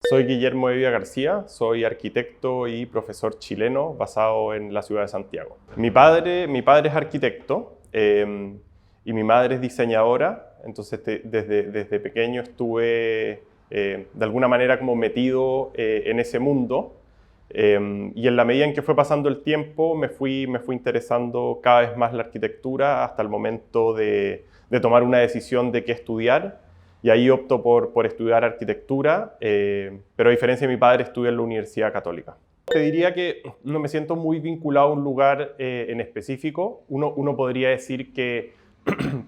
Soy Guillermo Evia García, soy arquitecto y profesor chileno basado en la ciudad de Santiago. Mi padre es arquitecto y mi madre es diseñadora, entonces desde pequeño estuve de alguna manera como metido en ese mundo y en la medida en que fue pasando el tiempo me fui interesando cada vez más la arquitectura hasta el momento de tomar una decisión de qué estudiar. Y ahí opto por estudiar arquitectura, pero a diferencia de mi padre, estudio en la Universidad Católica. Te diría que no me siento muy vinculado a un lugar en específico. Uno podría decir que,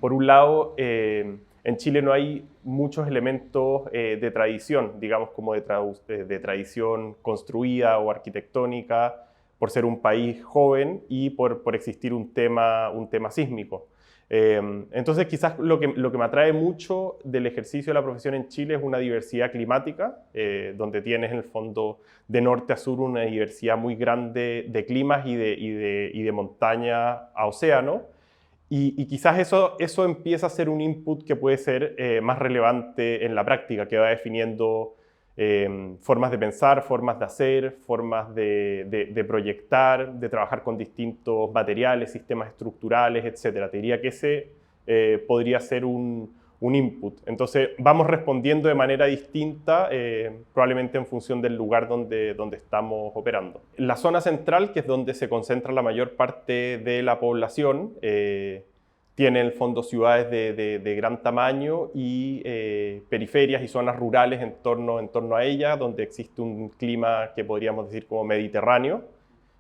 por un lado, en Chile no hay muchos elementos de tradición, digamos como de tradición construida o arquitectónica, por ser un país joven y por existir un tema sísmico. Entonces quizás lo que me atrae mucho del ejercicio de la profesión en Chile es una diversidad climática, donde tienes en el fondo de norte a sur una diversidad muy grande de climas y de montaña a océano. Y quizás eso empieza a ser un input que puede ser más relevante en la práctica, que va definiendo formas de pensar, formas de hacer, formas de proyectar, de trabajar con distintos materiales, sistemas estructurales, etc. Te diría que ese podría ser un input. Entonces vamos respondiendo de manera distinta, probablemente en función del lugar donde estamos operando. La zona central, que es donde se concentra la mayor parte de la población, tiene en el fondo ciudades de gran tamaño y periferias y zonas rurales en torno a ella, donde existe un clima que podríamos decir como mediterráneo,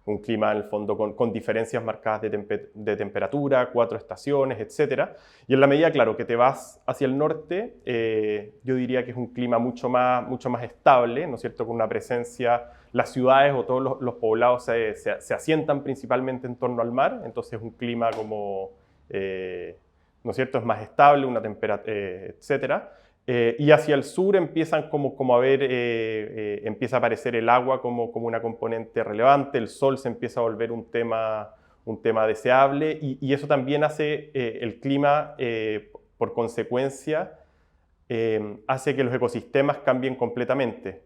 un clima en el fondo con diferencias marcadas de temperatura, 4 estaciones, etc. Y en la medida, claro, que te vas hacia el norte, yo diría que es un clima mucho más estable, ¿no es cierto?, con una presencia, las ciudades o todos los poblados se asientan principalmente en torno al mar, entonces es un clima como ¿no es cierto?, es más estable, una temperatura, etcétera. Y hacia el sur empiezan como a ver, empieza a aparecer el agua como una componente relevante, el sol se empieza a volver un tema deseable y eso también hace el clima, por consecuencia, hace que los ecosistemas cambien completamente.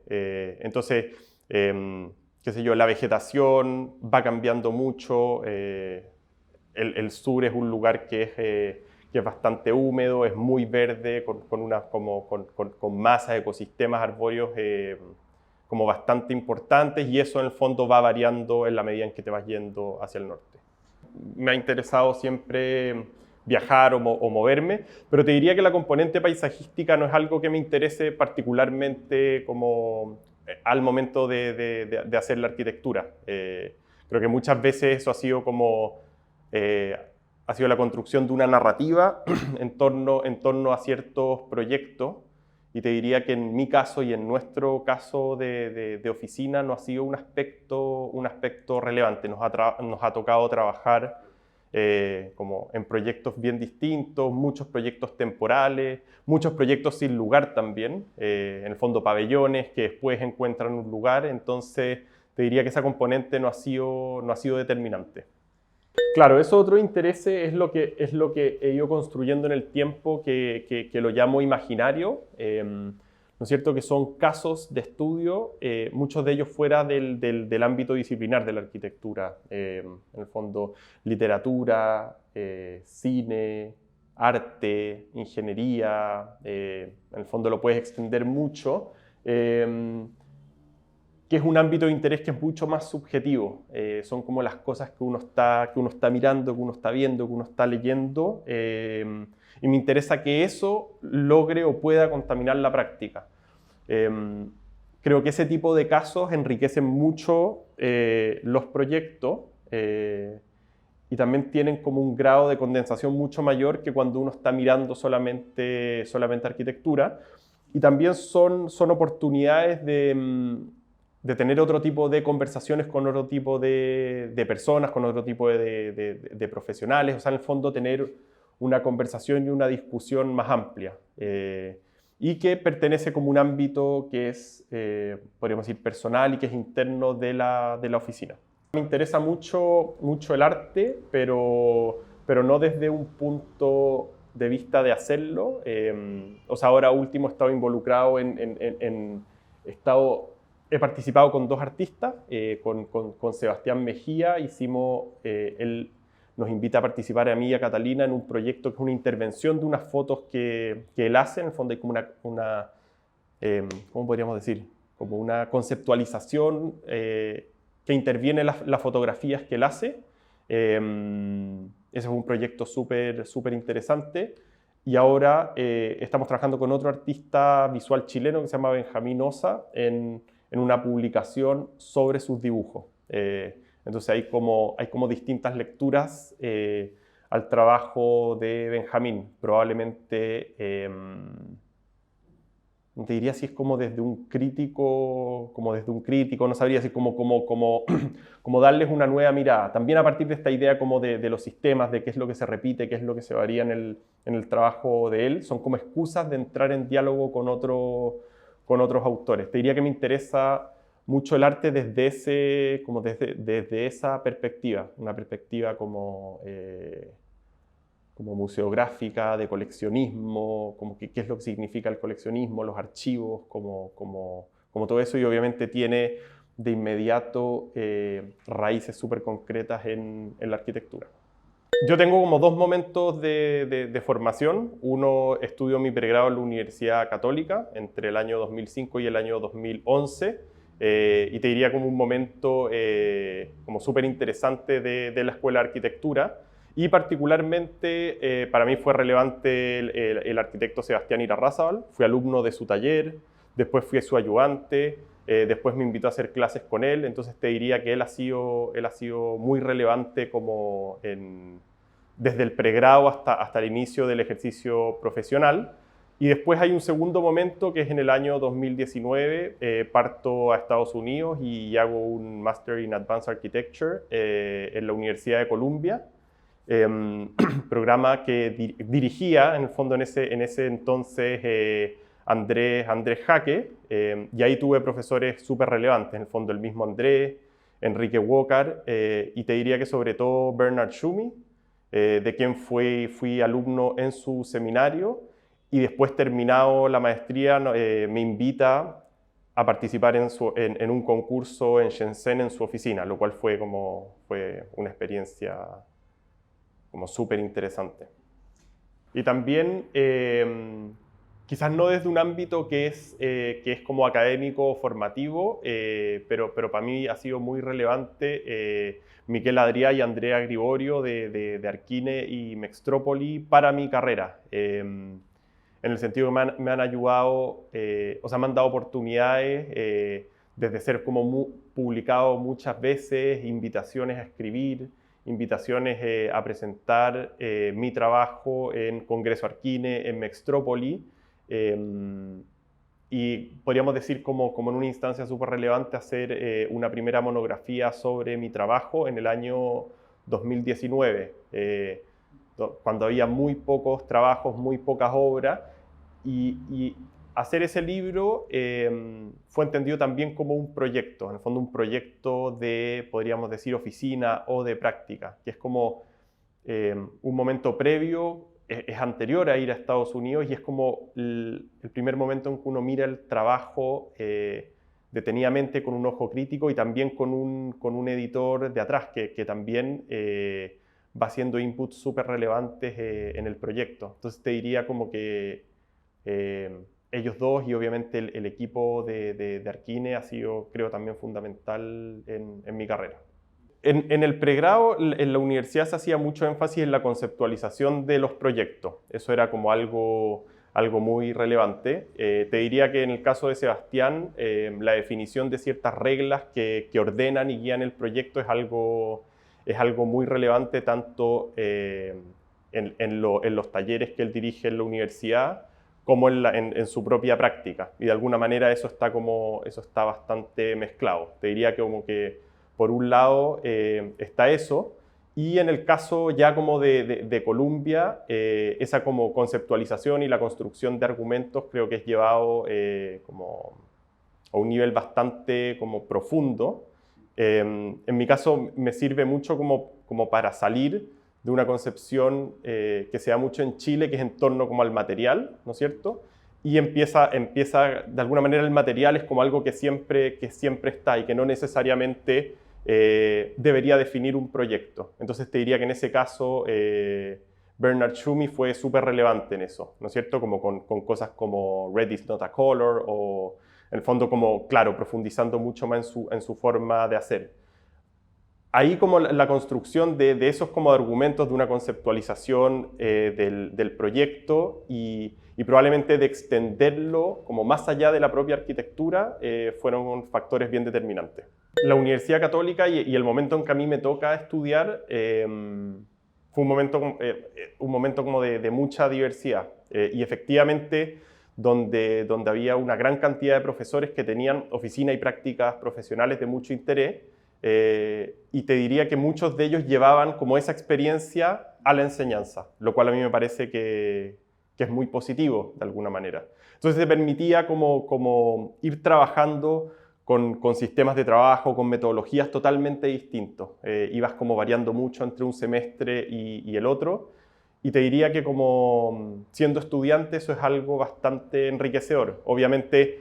Entonces, qué sé yo, la vegetación va cambiando mucho. El sur es un lugar que es bastante húmedo, es muy verde, con masas de ecosistemas arbóreos como bastante importantes, y eso en el fondo va variando en la medida en que te vas yendo hacia el norte. Me ha interesado siempre viajar o moverme, pero te diría que la componente paisajística no es algo que me interese particularmente como al momento de hacer la arquitectura. Creo que muchas veces eso ha sido ha sido la construcción de una narrativa en torno a ciertos proyectos, y te diría que en mi caso y en nuestro caso de oficina no ha sido un aspecto relevante. Nos ha tocado trabajar como en proyectos bien distintos, muchos proyectos temporales, muchos proyectos sin lugar también, en el fondo pabellones que después encuentran un lugar. Entonces te diría que esa componente no ha sido determinante. Claro, eso otro interés es lo que he ido construyendo en el tiempo, que lo llamo imaginario, ¿no es cierto?, que son casos de estudio, muchos de ellos fuera del ámbito disciplinar de la arquitectura, en el fondo literatura, cine, arte, ingeniería, en el fondo lo puedes extender mucho, que es un ámbito de interés que es mucho más subjetivo. Son como las cosas que uno está mirando, que uno está viendo, que uno está leyendo, y me interesa que eso logre o pueda contaminar la práctica. Creo que ese tipo de casos enriquecen mucho los proyectos, y también tienen como un grado de condensación mucho mayor que cuando uno está mirando solamente arquitectura, y también son oportunidades de tener otro tipo de conversaciones con otro tipo de personas, con otro tipo de profesionales, o sea, en el fondo tener una conversación y una discusión más amplia, y que pertenece como un ámbito que es, podríamos decir, personal y que es interno de la oficina. Me interesa mucho el arte, pero no desde un punto de vista de hacerlo. O sea, ahora último he estado involucrado en he participado con dos artistas, con Sebastián Mejía, él nos invita a participar a mí y a Catalina en un proyecto que es una intervención de unas fotos que él hace. En el fondo hay como ¿cómo podríamos decir? Como una conceptualización que interviene en las fotografías que él hace. Ese es un proyecto súper interesante. Y ahora estamos trabajando con otro artista visual chileno que se llama Benjamín Osa en una publicación sobre sus dibujos. Entonces hay como distintas lecturas al trabajo de Benjamín. Probablemente, no te diría si es como desde un crítico, no sabría si como darles una nueva mirada. También a partir de esta idea como de los sistemas, de qué es lo que se repite, qué es lo que se varía en el trabajo de él, son como excusas de entrar en diálogo con otros autores. Te diría que me interesa mucho el arte desde esa perspectiva, una perspectiva como museográfica, de coleccionismo, como qué es lo que significa el coleccionismo, los archivos, como todo eso, y obviamente tiene de inmediato raíces súper concretas en la arquitectura. Yo tengo como dos momentos de formación. Uno, estudio mi pregrado en la Universidad Católica entre el año 2005 y el año 2011, y te diría como un momento como súper interesante de la Escuela de Arquitectura. Y particularmente para mí fue relevante el arquitecto Sebastián Irarrázaval. Fui alumno de su taller, después fui su ayudante, después me invitó a hacer clases con él. Entonces te diría que él ha sido muy relevante como desde el pregrado hasta el inicio del ejercicio profesional. Y después hay un segundo momento que es en el año 2019, parto a Estados Unidos y hago un Master in Advanced Architecture en la Universidad de Columbia. Programa que dirigía en el fondo en ese entonces Andrés Jaque, y ahí tuve profesores súper relevantes, en el fondo el mismo Andrés, Enrique Walker, y te diría que sobre todo Bernard Schumi, de quien fui alumno en su seminario, y después terminado la maestría me invita a participar en un concurso en Shenzhen en su oficina, lo cual fue una experiencia como súper interesante. Y también, quizás no desde un ámbito que es como académico o formativo, pero para mí ha sido muy relevante Miquel Adrià y Andrea Griborio de Arquine y Mextrópoli para mi carrera. En el sentido que me han ayudado, o sea, me han dado oportunidades desde ser como publicado muchas veces, invitaciones a escribir, invitaciones a presentar mi trabajo en Congreso Arquine, en Mextrópoli, y podríamos decir como en una instancia súper relevante hacer una primera monografía sobre mi trabajo en el año 2019, cuando había muy pocos trabajos, muy pocas obras, y hacer ese libro fue entendido también como un proyecto, en el fondo un proyecto de, podríamos decir, oficina o de práctica, que es como un momento previo, es anterior a ir a Estados Unidos y es como el primer momento en que uno mira el trabajo detenidamente con un ojo crítico y también con un editor de atrás que también va haciendo inputs súper relevantes en el proyecto. Entonces te diría como que ellos dos y obviamente el equipo de Arquine ha sido, creo, también fundamental en mi carrera. En el pregrado, en la universidad se hacía mucho énfasis en la conceptualización de los proyectos. Eso era como algo muy relevante. Te diría que en el caso de Sebastián, la definición de ciertas reglas que ordenan y guían el proyecto es algo muy relevante tanto en los talleres que él dirige en la universidad como en su propia práctica. Y de alguna manera eso está bastante mezclado. Te diría que como que por un lado está eso, y en el caso ya como de Columbia, esa como conceptualización y la construcción de argumentos creo que es llevado como a un nivel bastante como profundo. En mi caso me sirve mucho como para salir de una concepción que se da mucho en Chile, que es en torno como al material, ¿no es cierto? y empieza, de alguna manera el material es como algo que siempre está y que no necesariamente debería definir un proyecto. Entonces te diría que en ese caso Bernard Tschumi fue súper relevante en eso, ¿no es cierto? Como con cosas como Red is not a color o en el fondo como, claro, profundizando mucho más en su forma de hacer. Ahí como la construcción de esos como argumentos de una conceptualización del proyecto y probablemente de extenderlo como más allá de la propia arquitectura fueron factores bien determinantes. La Universidad Católica y el momento en que a mí me toca estudiar fue un momento como de mucha diversidad y efectivamente donde había una gran cantidad de profesores que tenían oficina y prácticas profesionales de mucho interés. Y te diría que muchos de ellos llevaban como esa experiencia a la enseñanza, lo cual a mí me parece que es muy positivo de alguna manera. Entonces te permitía como ir trabajando con sistemas de trabajo, con metodologías totalmente distintos. Ibas como variando mucho entre un semestre y el otro. Y te diría que como siendo estudiante eso es algo bastante enriquecedor. Obviamente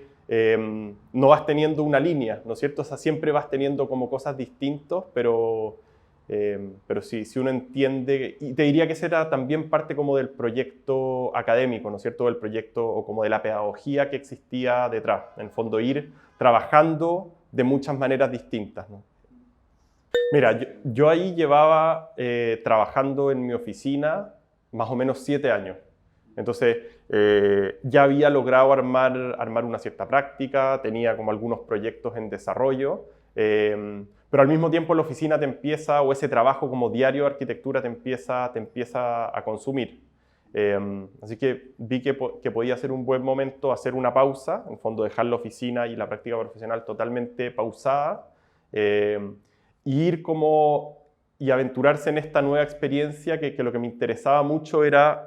no vas teniendo una línea, ¿no es cierto? O sea, siempre vas teniendo como cosas distintas, pero sí, si uno entiende, y te diría que esa era también parte como del proyecto académico, ¿no es cierto? Del proyecto o como de la pedagogía que existía detrás. En el fondo, ir trabajando de muchas maneras distintas, ¿no? Mira, yo ahí llevaba trabajando en mi oficina más o menos 7 años. Entonces, ya había logrado armar una cierta práctica, tenía como algunos proyectos en desarrollo, pero al mismo tiempo la oficina te empieza, o ese trabajo como diario de arquitectura te empieza a consumir. Así que vi que podía ser un buen momento hacer una pausa, en el fondo dejar la oficina y la práctica profesional totalmente pausada, y ir como y aventurarse en esta nueva experiencia que lo que me interesaba mucho era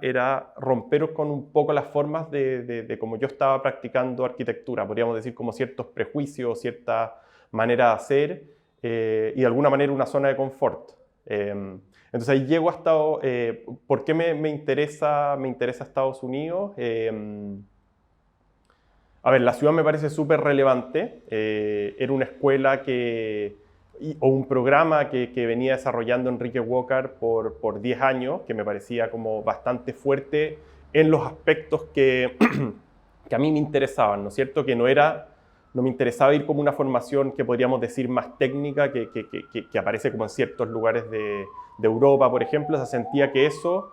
romper con un poco las formas de cómo yo estaba practicando arquitectura, podríamos decir como ciertos prejuicios, cierta manera de hacer y de alguna manera una zona de confort. Entonces ahí llego hasta, ¿por qué me interesa Estados Unidos? A ver, la ciudad me parece súper relevante, era una escuela o un programa que venía desarrollando Enrique Walker por 10 años, que me parecía como bastante fuerte en los aspectos que a mí me interesaban, ¿no es cierto? Que no me interesaba ir como una formación que podríamos decir más técnica, que aparece como en ciertos lugares de Europa, por ejemplo. O sea, sentía que eso,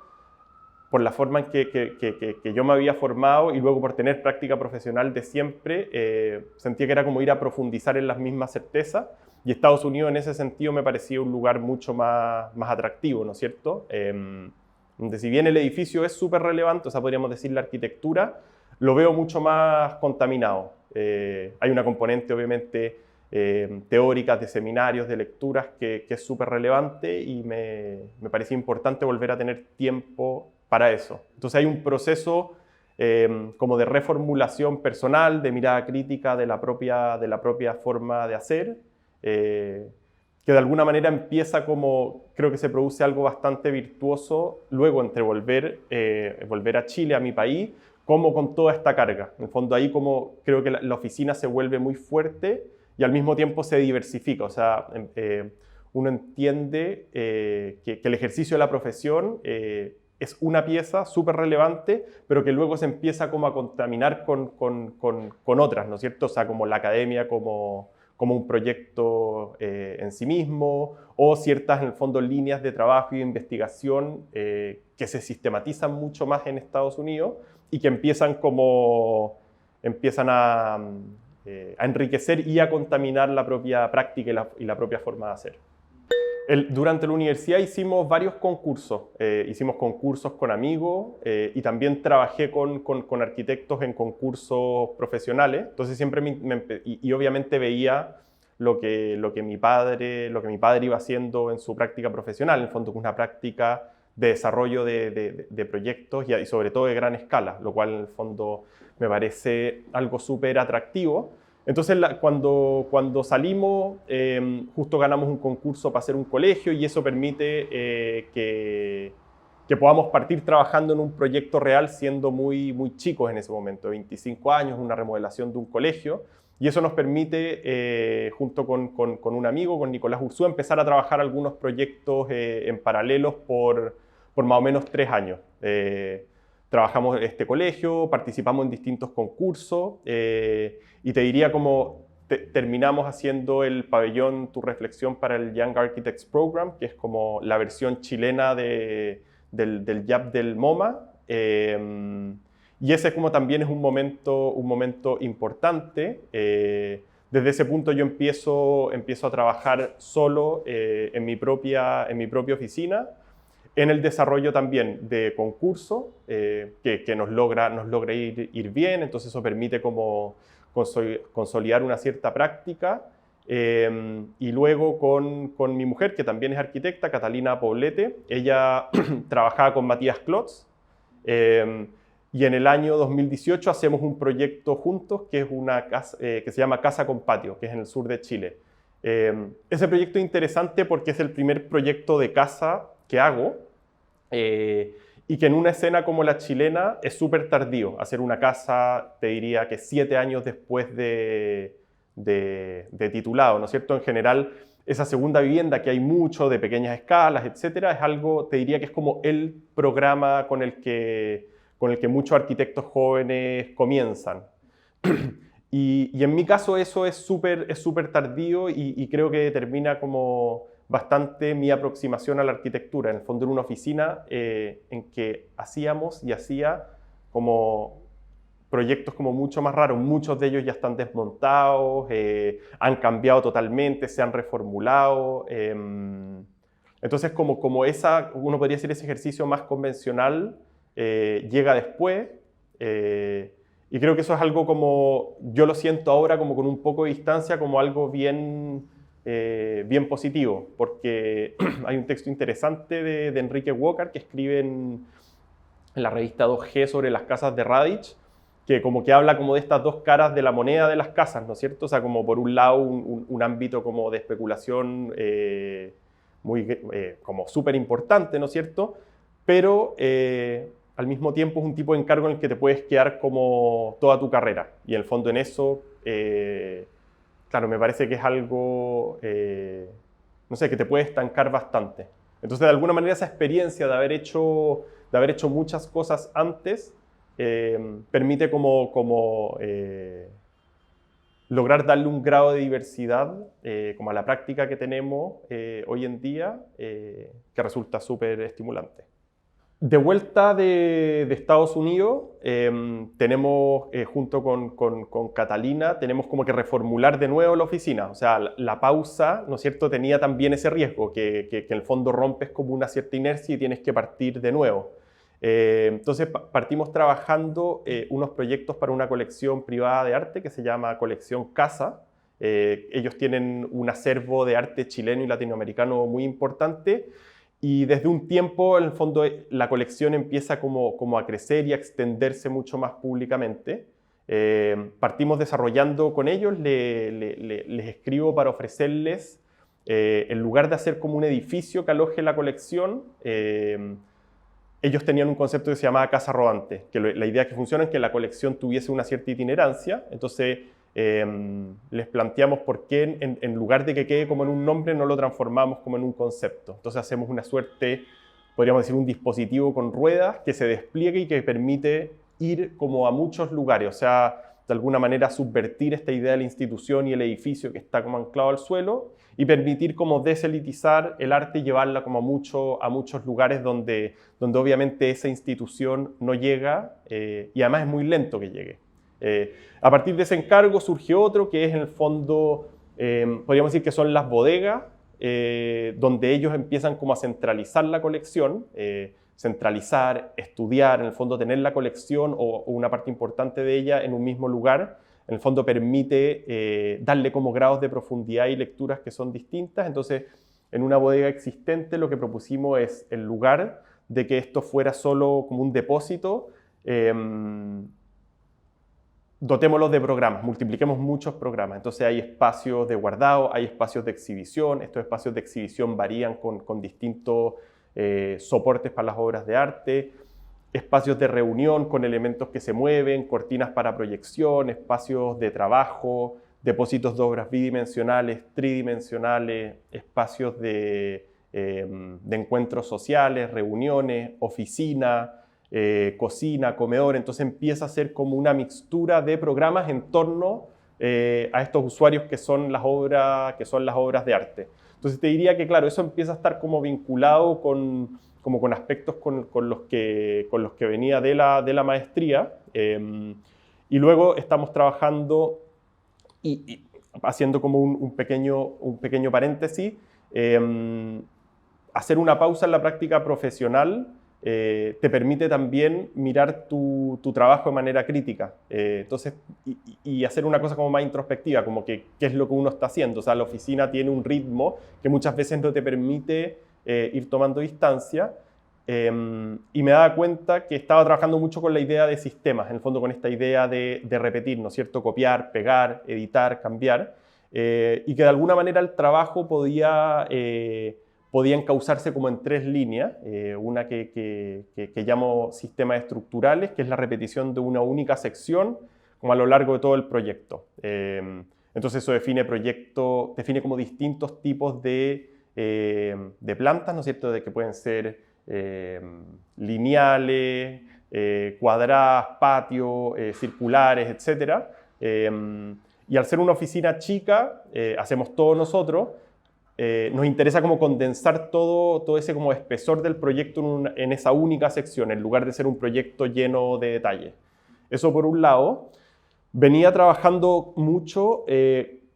por la forma en que yo me había formado y luego por tener práctica profesional de siempre, sentía que era como ir a profundizar en las mismas certezas. Y Estados Unidos en ese sentido me parecía un lugar mucho más atractivo, ¿no es cierto? Donde si bien el edificio es súper relevante, o sea, podríamos decir la arquitectura, lo veo mucho más contaminado. Hay una componente, obviamente, teórica, de seminarios, de lecturas, que es súper relevante y me parecía importante volver a tener tiempo para eso. Entonces hay un proceso como de reformulación personal, de mirada crítica de la propia forma de hacer, que de alguna manera empieza como, creo que se produce algo bastante virtuoso luego entre volver a Chile, a mi país, como con toda esta carga. En el fondo ahí como creo que la oficina se vuelve muy fuerte y al mismo tiempo se diversifica. O sea, uno entiende que el ejercicio de la profesión es una pieza súper relevante, pero que luego se empieza como a contaminar con otras, ¿no es cierto? O sea, como la academia como un proyecto en sí mismo, o ciertas, en el fondo, líneas de trabajo y de investigación que se sistematizan mucho más en Estados Unidos y que empiezan a enriquecer y a contaminar la propia práctica y la propia forma de hacer. Durante la universidad hicimos varios concursos. Hicimos concursos con amigos y también trabajé con arquitectos en concursos profesionales. Entonces siempre y obviamente veía lo que mi padre iba haciendo en su práctica profesional, en el fondo, una práctica de desarrollo de proyectos y sobre todo de gran escala, lo cual en el fondo me parece algo súper atractivo. Entonces, cuando salimos, justo ganamos un concurso para hacer un colegio y eso permite que que podamos partir trabajando en un proyecto real siendo muy, muy chicos en ese momento, 25 años, una remodelación de un colegio, y eso nos permite, junto con un amigo, con Nicolás Ursúa, empezar a trabajar algunos proyectos en paralelos por más o menos 3 años. Trabajamos en este colegio, participamos en distintos concursos, y te diría como terminamos haciendo el pabellón Tu Reflexión para el Young Architects Program, que es como la versión chilena del YAP del MoMA. Y ese como también es un momento importante. Desde ese punto yo empiezo a trabajar solo en mi propia oficina, en el desarrollo también de concursos que nos logra ir bien, entonces eso permite como consolidar una cierta práctica. Y luego con mi mujer, que también es arquitecta, Catalina Poblete, ella trabajaba con Matías Klotz, y en el año 2018 hacemos un proyecto juntos que es una casa, que se llama Casa con Patio, que es en el sur de Chile. Ese proyecto es interesante porque es el primer proyecto de casa que hago, y que en una escena como la chilena es súper tardío. Hacer una casa, te diría que 7 años después de titulado, ¿no es cierto? En general, esa segunda vivienda que hay mucho de pequeñas escalas, etcétera, es algo, te diría que es como el programa con el que muchos arquitectos jóvenes comienzan. Y en mi caso eso es súper tardío y creo que determina como bastante mi aproximación a la arquitectura. En el fondo, en una oficina en que hacía como proyectos como mucho más raros. Muchos de ellos ya están desmontados, han cambiado totalmente, se han reformulado. Entonces, como uno podría decir ese ejercicio más convencional llega después. Y creo que eso es algo como, yo lo siento ahora como con un poco de distancia, como algo bien positivo, porque hay un texto interesante de Enrique Walker que escribe en la revista 2G sobre las casas de Radich, que como que habla como de estas dos caras de la moneda de las casas, ¿no es cierto? O sea, como por un lado un ámbito como de especulación como súper importante, ¿no es cierto? Pero al mismo tiempo es un tipo de encargo en el que te puedes quedar como toda tu carrera. Y en el fondo en eso, claro, me parece que es algo, no sé, que te puede estancar bastante. Entonces, de alguna manera, esa experiencia de haber hecho muchas cosas antes permite como lograr darle un grado de diversidad como a la práctica que tenemos hoy en día, que resulta súper estimulante. De vuelta de Estados Unidos, tenemos, junto con Catalina, tenemos como que reformular de nuevo la oficina. O sea, la pausa, ¿no es cierto?, tenía también ese riesgo, que en el fondo rompes como una cierta inercia y tienes que partir de nuevo. Entonces partimos trabajando unos proyectos para una colección privada de arte que se llama Colección Casa. Ellos tienen un acervo de arte chileno y latinoamericano muy importante. Y desde un tiempo, en el fondo, la colección empieza como a crecer y a extenderse mucho más públicamente. Partimos desarrollando con ellos, les escribo para ofrecerles, en lugar de hacer como un edificio que aloje la colección, ellos tenían un concepto que se llamaba casa rodante, que la idea que funciona es que la colección tuviese una cierta itinerancia. Entonces, les planteamos por qué en lugar de que quede como en un nombre no lo transformamos como en un concepto. Entonces hacemos una suerte, podríamos decir, un dispositivo con ruedas que se despliegue y que permite ir como a muchos lugares, o sea, de alguna manera subvertir esta idea de la institución y el edificio que está como anclado al suelo y permitir como deselitizar el arte y llevarla como a muchos lugares donde obviamente esa institución no llega y además es muy lento que llegue. A partir de ese encargo surgió otro que es en el fondo, podríamos decir que son las bodegas, donde ellos empiezan como a centralizar la colección, centralizar, estudiar, en el fondo tener la colección o una parte importante de ella en un mismo lugar, en el fondo permite darle como grados de profundidad y lecturas que son distintas. Entonces, en una bodega existente lo que propusimos es, en lugar de que esto fuera solo como un depósito, dotémoslos de programas, multipliquemos muchos programas. Entonces hay espacios de guardado, hay espacios de exhibición. Estos espacios de exhibición varían con distintos soportes para las obras de arte, espacios de reunión con elementos que se mueven, cortinas para proyección, espacios de trabajo, depósitos de obras bidimensionales, tridimensionales, espacios de encuentros sociales, reuniones, oficina, cocina, comedor. Entonces empieza a ser como una mixtura de programas en torno a estos usuarios que son las obras de arte. Entonces te diría que, claro, eso empieza a estar como vinculado con aspectos con los que venía de la maestría. Y luego estamos trabajando y haciendo como un pequeño paréntesis, hacer una pausa en la práctica profesional te permite también mirar tu trabajo de manera crítica. Entonces, y hacer una cosa como más introspectiva, como que qué es lo que uno está haciendo. O sea, la oficina tiene un ritmo que muchas veces no te permite ir tomando distancia. Y me daba cuenta que estaba trabajando mucho con la idea de sistemas, en el fondo con esta idea de repetir, ¿no es cierto? Copiar, pegar, editar, cambiar. Y que de alguna manera el trabajo podía encauzarse como en 3 líneas, una que llamo sistemas estructurales, que es la repetición de una única sección como a lo largo de todo el proyecto. Entonces eso define como distintos tipos de plantas, ¿no es cierto?, de que pueden ser lineales, cuadradas, patios, circulares, etc. Y al ser una oficina chica, hacemos todo nosotros. Nos interesa como condensar todo ese como espesor del proyecto en esa única sección, en lugar de ser un proyecto lleno de detalles. Eso por un lado. Venía trabajando mucho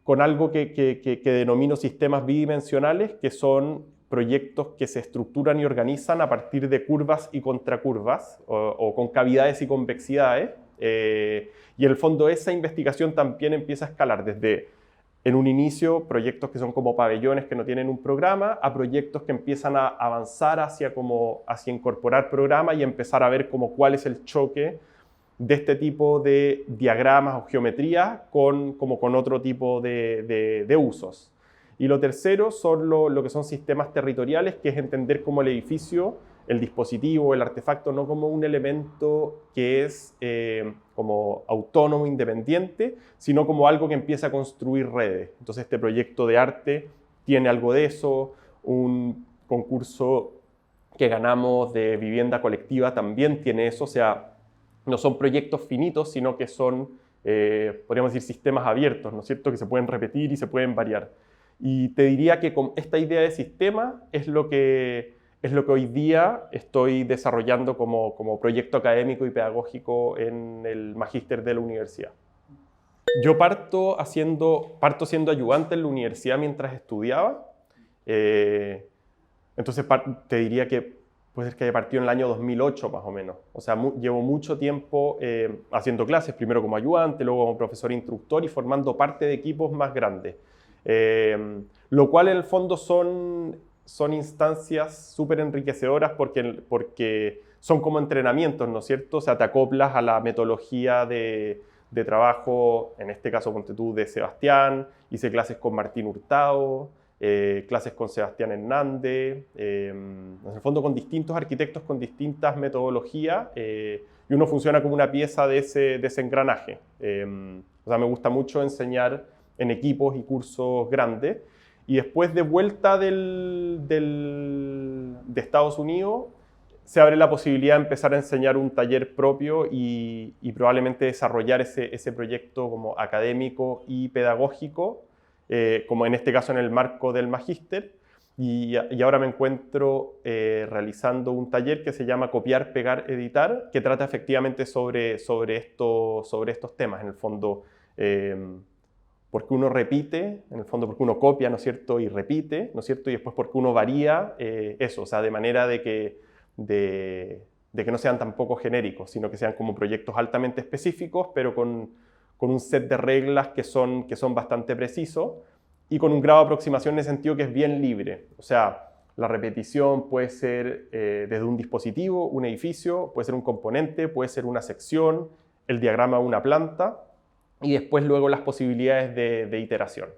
con algo que denomino sistemas bidimensionales, que son proyectos que se estructuran y organizan a partir de curvas y contracurvas, o con cavidades y convexidades. Y en el fondo esa investigación también empieza a escalar desde, en un inicio, proyectos que son como pabellones que no tienen un programa, a proyectos que empiezan a avanzar hacia incorporar programa y empezar a ver como cuál es el choque de este tipo de diagramas o geometría con otro tipo de usos. Y lo tercero son lo que son sistemas territoriales, que es entender como el edificio, el dispositivo, el artefacto, no como un elemento que es como autónomo, independiente, sino como algo que empieza a construir redes. Entonces este proyecto de arte tiene algo de eso. Un concurso que ganamos de vivienda colectiva también tiene eso. O sea, no son proyectos finitos, sino que son, podríamos decir, sistemas abiertos, ¿no es cierto?, que se pueden repetir y se pueden variar. Y te diría que con esta idea de sistema es lo que hoy día estoy desarrollando como proyecto académico y pedagógico en el magíster de la universidad. Yo parto siendo ayudante en la universidad mientras estudiaba. Entonces te diría que puede ser que haya partido en el año 2008 más o menos. O sea, llevo mucho tiempo haciendo clases, primero como ayudante, luego como profesor instructor y formando parte de equipos más grandes. Lo cual en el fondo son instancias súper enriquecedoras porque son como entrenamientos, ¿no es cierto? O sea, te acoplas a la metodología de trabajo, en este caso, ponte tú, de Sebastián. Hice clases con Martín Hurtado, clases con Sebastián Hernández, en el fondo con distintos arquitectos con distintas metodologías, y uno funciona como una pieza de ese engranaje. O sea, me gusta mucho enseñar en equipos y cursos grandes. Y después de vuelta de Estados Unidos, se abre la posibilidad de empezar a enseñar un taller propio y probablemente desarrollar ese proyecto como académico y pedagógico, como en este caso en el marco del magíster. Y ahora me encuentro realizando un taller que se llama Copiar, Pegar, Editar, que trata efectivamente sobre estos temas, en el fondo. Porque uno repite, en el fondo porque uno copia, ¿no es cierto?, y repite, ¿no es cierto?, y después porque uno varía eso, o sea, de manera de que no sean tampoco genéricos, sino que sean como proyectos altamente específicos, pero con un set de reglas que son bastante precisos y con un grado de aproximación en el sentido que es bien libre. O sea, la repetición puede ser desde un dispositivo, un edificio, puede ser un componente, puede ser una sección, el diagrama de una planta, y después luego las posibilidades de iteración.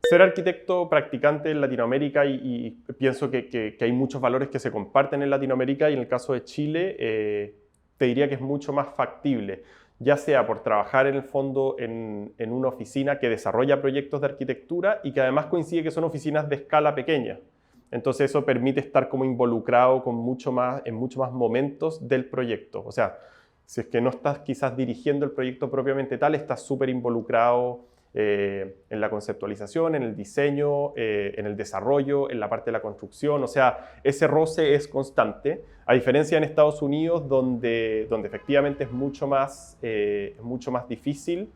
Ser arquitecto practicante en Latinoamérica y pienso que hay muchos valores que se comparten en Latinoamérica y en el caso de Chile te diría que es mucho más factible, ya sea por trabajar en el fondo en una oficina que desarrolla proyectos de arquitectura y que además coincide que son oficinas de escala pequeña. Entonces eso permite estar como involucrado con en muchos más momentos del proyecto. O sea, si es que no estás quizás dirigiendo el proyecto propiamente tal, estás súper involucrado en la conceptualización, en el diseño, en el desarrollo, en la parte de la construcción. O sea, ese roce es constante, a diferencia en Estados Unidos, donde efectivamente es mucho más difícil.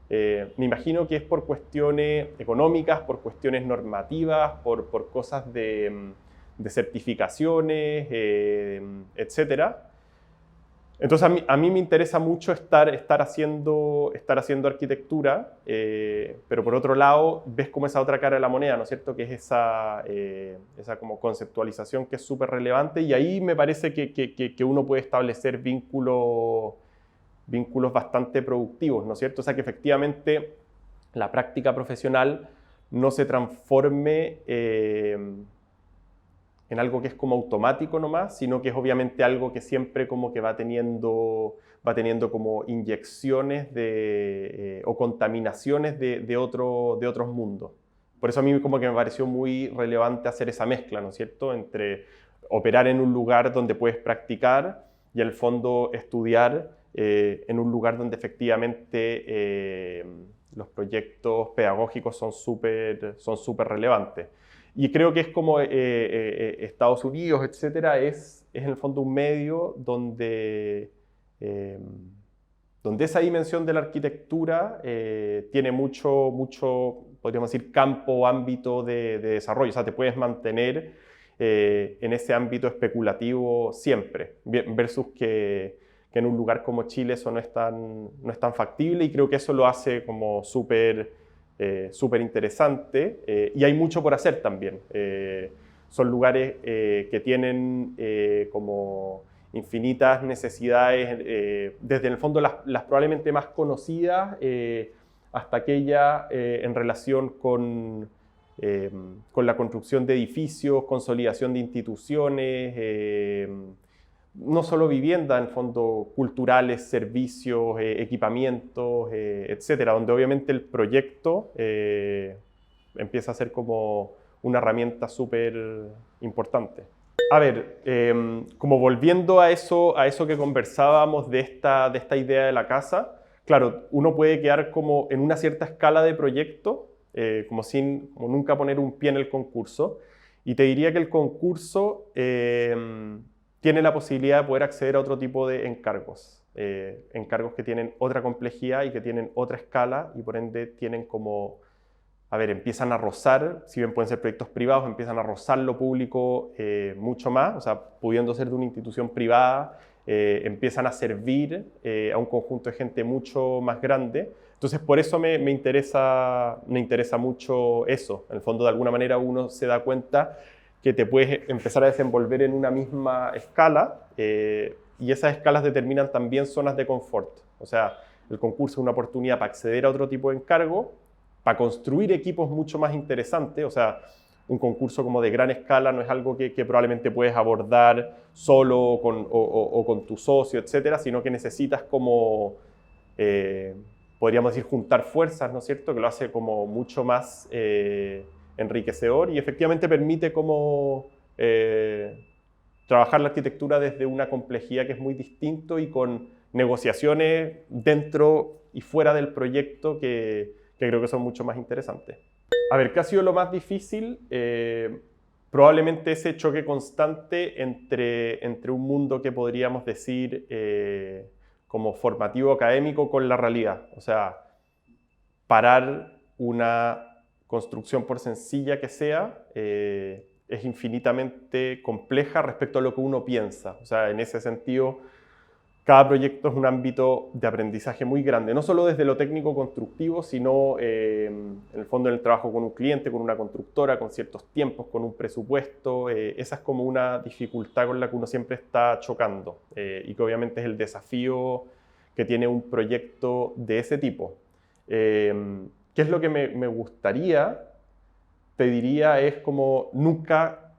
Me imagino que es por cuestiones económicas, por cuestiones normativas, por cosas de certificaciones, etcétera. Entonces a mí me interesa mucho estar haciendo arquitectura, pero por otro lado ves como esa otra cara de la moneda, ¿no es cierto? Que es esa como conceptualización que es súper relevante y ahí me parece que uno puede establecer vínculos bastante productivos, ¿no es cierto? O sea que efectivamente la práctica profesional no se transforme en algo que es como automático nomás, sino que es obviamente algo que siempre como que va teniendo como inyecciones o contaminaciones de otros mundos. Por eso a mí como que me pareció muy relevante hacer esa mezcla, ¿no es cierto?, entre operar en un lugar donde puedes practicar y en el fondo estudiar en un lugar donde efectivamente los proyectos pedagógicos son súper relevantes. Y creo que es como Estados Unidos, etcétera, es en el fondo un medio donde esa dimensión de la arquitectura tiene mucho, podríamos decir, campo o ámbito de desarrollo. O sea, te puedes mantener en ese ámbito especulativo siempre, versus que en un lugar como Chile eso no es tan factible, y creo que eso lo hace como súper interesante, y hay mucho por hacer también. Son lugares que tienen como infinitas necesidades, desde en el fondo las probablemente más conocidas hasta aquellas en relación con la construcción de edificios, consolidación de instituciones, no solo vivienda, en el fondo culturales, servicios, equipamientos, etcétera, donde obviamente el proyecto empieza a ser como una herramienta súper importante. A ver, como volviendo a eso que conversábamos de esta idea de la casa, claro, uno puede quedar como en una cierta escala de proyecto, como nunca poner un pie en el concurso, y te diría que el concurso tiene la posibilidad de poder acceder a otro tipo de encargos, encargos que tienen otra complejidad y que tienen otra escala y por ende tienen como, empiezan a rozar, si bien pueden ser proyectos privados, empiezan a rozar lo público mucho más, o sea, pudiendo ser de una institución privada, empiezan a servir a un conjunto de gente mucho más grande. Entonces, por eso me interesa mucho eso. En el fondo, de alguna manera, uno se da cuenta que te puedes empezar a desenvolver en una misma escala y esas escalas determinan también zonas de confort. O sea, el concurso es una oportunidad para acceder a otro tipo de encargo, para construir equipos mucho más interesantes. O sea, un concurso como de gran escala no es algo que probablemente puedes abordar solo o con tu socio, etcétera, sino que necesitas como, podríamos decir, juntar fuerzas, ¿no es cierto?, que lo hace como mucho más enriquecedor y efectivamente permite como trabajar la arquitectura desde una complejidad que es muy distinto y con negociaciones dentro y fuera del proyecto que creo que son mucho más interesantes. A ver, ¿qué ha sido lo más difícil? Probablemente ese choque constante entre un mundo que podríamos decir como formativo académico con la realidad. O sea, parar una construcción, por sencilla que sea, es infinitamente compleja respecto a lo que uno piensa. O sea, en ese sentido, cada proyecto es un ámbito de aprendizaje muy grande, no solo desde lo técnico constructivo, sino en el fondo en el trabajo con un cliente, con una constructora, con ciertos tiempos, con un presupuesto. Esa es como una dificultad con la que uno siempre está chocando y que obviamente es el desafío que tiene un proyecto de ese tipo. ¿Qué es lo que me gustaría? te diría es como nunca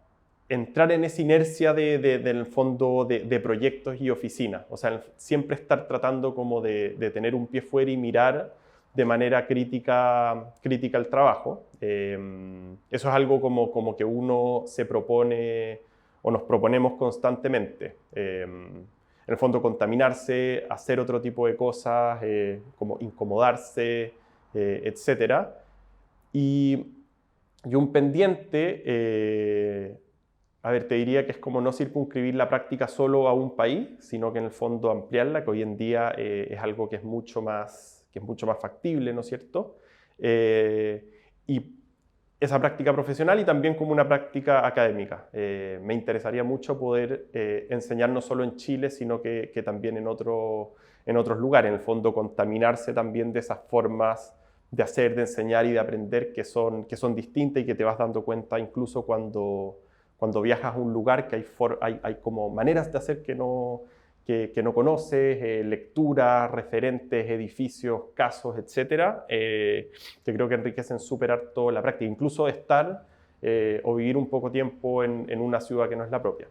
entrar en esa inercia del fondo de proyectos y oficinas. O sea, siempre estar tratando como de tener un pie fuera y mirar de manera crítica el trabajo. Eso es algo como que uno se propone o nos proponemos constantemente. En el fondo, contaminarse, hacer otro tipo de cosas, como incomodarse, etc. Y un pendiente, a ver, te diría que es como no circunscribir la práctica solo a un país, sino que en el fondo ampliarla, que hoy en día es algo que es mucho más factible, ¿no es cierto? Y esa práctica profesional y también como una práctica académica. Me interesaría mucho poder enseñar no solo en Chile, sino que también en otros lugares. En el fondo, contaminarse también de esas formas de hacer, de enseñar y de aprender que son distintas y que te vas dando cuenta incluso cuando viajas a un lugar que hay como maneras de hacer que no conoces, lecturas, referentes, edificios, casos, etcétera, que creo que enriquecen súper harto la práctica, incluso estar o vivir un poco tiempo en una ciudad que no es la propia.